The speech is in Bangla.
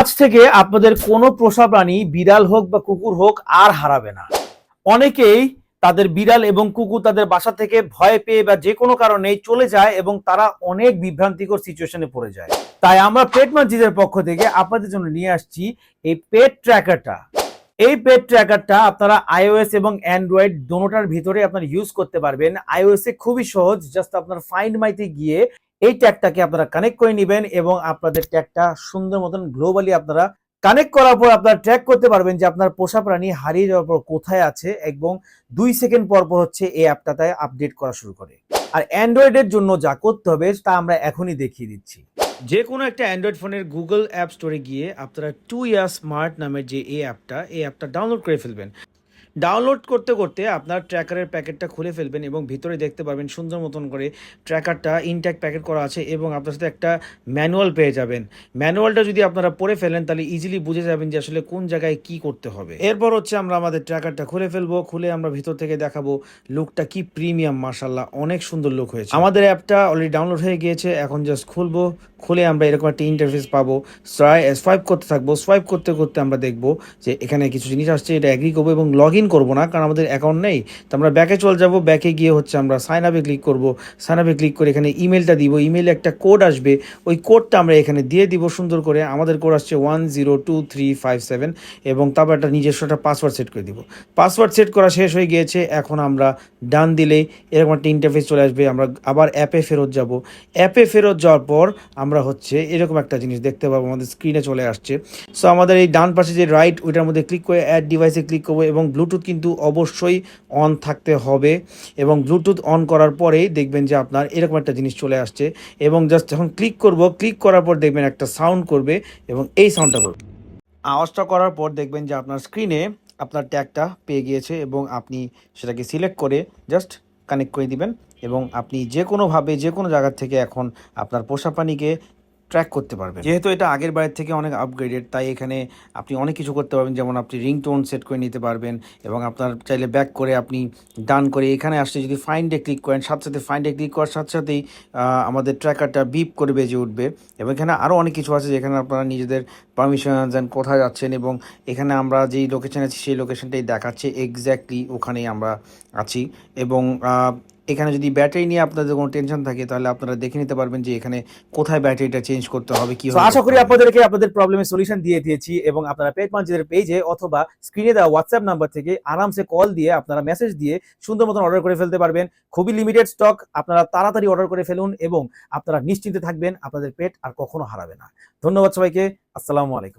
আজ থেকে আপনাদের কোনো পোষা প্রাণী বিড়াল হোক বা কুকুর হোক আর হারাবে না। অনেকেই তাদের বিড়াল এবং কুকুর তাদের বাসা থেকে ভয় পেয়ে বা যে কোনো কারণেই চলে যায় এবং তারা অনেক বিভ্রান্তিকর সিচুয়েশনে পড়ে যায়। তাই আমরা পেট মার্জিদের পক্ষ থেকে আপনাদের জন্য নিয়ে আসছি এই পেট ট্র্যাকারটা। এই পেট ট্র্যাকারটা আপনারা iOS এবং অ্যান্ড্রয়েড দোনোটার ভিতরে আপনারা ইউজ করতে পারবেন। iOS এ খুবই সহজ, জাস্ট আপনার ফাইন্ড মাইতে গিয়ে এই ট্যাগটাকে আপনারা কানেক্ট করে নেবেন এবং আপনাদের ট্যাগটা সুন্দর মতন গ্লোবালি আপনারা কানেক্ট করার পর আপনারা ট্র্যাক করতে পারবেন যে আপনার পোষা প্রাণী হারিয়ে যাওয়ার পর কোথায় আছে, এবং 2 সেকেন্ড পর পর হচ্ছে এই অ্যাপটাতে আপডেট করা শুরু করে। আর অ্যান্ড্রয়েডের জন্য যা করতে হবে তা আমরা এখনই দেখিয়ে দিচ্ছি। যে কোনো একটা অ্যান্ড্রয়েড ফোনের গুগল অ্যাপ স্টোরে গিয়ে আপনারা 2 ইয়ার স্মার্ট নামের যে এই অ্যাপটা ডাউনলোড করে ফেলবেন। ডাউনলোড করতে করতে আপনার ট্র্যাকারের প্যাকেটটা খুলে ফেলবেন এবং ভিতরে দেখতে পারবেন সুন্দর মতন করে ট্র্যাকারটা ইনট্যাক্ট প্যাকেট করা আছে এবং আপনার সাথে একটা ম্যানুয়াল পেয়ে যাবেন। ম্যানুয়ালটা যদি আপনারা পড়ে ফেলেন তাহলে ইজিলি বুঝে যাবেন যে আসলে কোন জায়গায় কি করতে হবে। এরপর হচ্ছে আমরা আমাদের ট্র্যাকারটা খুলে ফেলবো, খুলে আমরা ভিতর থেকে দেখাবো লুকটা কি প্রিমিয়াম, মাশাল্লাহ অনেক সুন্দর লুক হয়েছে। আমাদের অ্যাপটা অলরেডি ডাউনলোড হয়ে গিয়েছে, এখন জাস্ট খুলবো, খুলে আমরা এরকম একটা ইন্টারফেস পাবো। সোয়াইপ করতে থাকবো, সোয়াইপ করতে করতে আমরা দেখবো যে এখানে কিছু জিনিস আসছে, এটা অ্যাগ্রি করবো এবং লগ ইন করবো না কারণ আমাদের অ্যাকাউন্ট নেই। তো আমরা ব্যাকে চলে যাবো, ব্যাকে গিয়ে হচ্ছে আমরা সাইন আপে ক্লিক করবো। সাইন আপে ক্লিক করে এখানে ইমেলটা দিব, ইমেলে একটা কোড আসবে, ওই কোডটা আমরা এখানে দিয়ে দিব সুন্দর করে। আমাদের কোড আসছে 102357 এবং তারপর একটা নিজস্ব একটা পাসওয়ার্ড সেট করে দিব। পাসওয়ার্ড সেট করা শেষ হয়ে গিয়েছে, এখন আমরা ডান দিলেই এরকম একটা ইন্টারফেস চলে আসবে। আমরা আবার অ্যাপে ফেরত যাব, অ্যাপে ফেরত যাওয়ার পর আমরা হচ্ছে এরকম একটা জিনিস দেখতে পাবো, আমাদের স্ক্রিনে চলে আসছে। সো আমাদের এই ডান পাশে যে রাইট ওইটার মধ্যে ক্লিক করে অ্যাড ডিভাইসে ক্লিক করবো এবং ব্লুটুথ কিন্তু অবশ্যই অন থাকতে হবে। এবং ব্লুটুথ অন করার পরেই দেখবেন যে আপনার এরকম একটা জিনিস চলে আসছে এবং জাস্ট যখন ক্লিক করব, ক্লিক করার পর দেখবেন একটা সাউন্ড করবে এবং এই সাউন্ডটা করবে। আওয়াজটা করার পর দেখবেন যে আপনার স্ক্রিনে আপনার ট্যাগটা পেয়ে গিয়েছে এবং আপনি সেটাকে সিলেক্ট করে জাস্ট কানেক্ট করে দিবেন এবং আপনি যে কোনোভাবে যে কোনো জায়গা থেকে এখন আপনার পোষা প্রাণীকে ট্র্যাক করতে পারবেন। যেহেতু এটা আগের বারের থেকে অনেক আপগ্রেডেড, তাই এখানে আপনি অনেক কিছু করতে পারবেন, যেমন আপনি রিংটোন সেট করে নিতে পারবেন এবং আপনার চাইলে ব্যাক করে আপনি ডান করে এখানে আসলে যদি ফাইন্ডে ক্লিক করেন, সাথে সাথে ফাইন্ডে ক্লিক করার সাথে সাথেই আমাদের ট্র্যাকারটা বিপ করে বেজে উঠবে। এবং এখানে আরও অনেক কিছু আছে যেখানে আপনারা নিজেদের পারমিশন দেন কোথায় যাচ্ছেন, এবং এখানে আমরা যেই লোকেশানে আছি সেই লোকেশনটাই দেখাচ্ছে, এক্স্যাক্টলি ওখানেই আমরা আছি। এবং এখানে যদি ব্যাটারি নিয়ে আপনাদের কোনো টেনশন থাকে তাহলে আপনারা দেখে নিতে পারবেন যে এখানে কোথায় ব্যাটারিটা চেঞ্জ করতে হবে, কি হবে। আশা করি আপনাদেরকে আপনাদের প্রবলেমের সলিউশন দিয়ে দিয়েছি এবং আপনারা পেট মার্জিদের পেজে অথবা স্ক্রিনে দেওয়া হোয়াটসঅ্যাপ নাম্বার থেকে আরামসে কল দিয়ে আপনারা মেসেজ দিয়ে সুন্দর মতন অর্ডার করে ফেলতে পারবেন। খুবই লিমিটেড স্টক, আপনারা তাড়াতাড়ি অর্ডার করে ফেলুন এবং আপনারা নিশ্চিন্তে থাকবেন, আপনাদের পেট আর কখনো হারাবে না। ধন্যবাদ সবাইকে, আসসালামু আলাইকুম।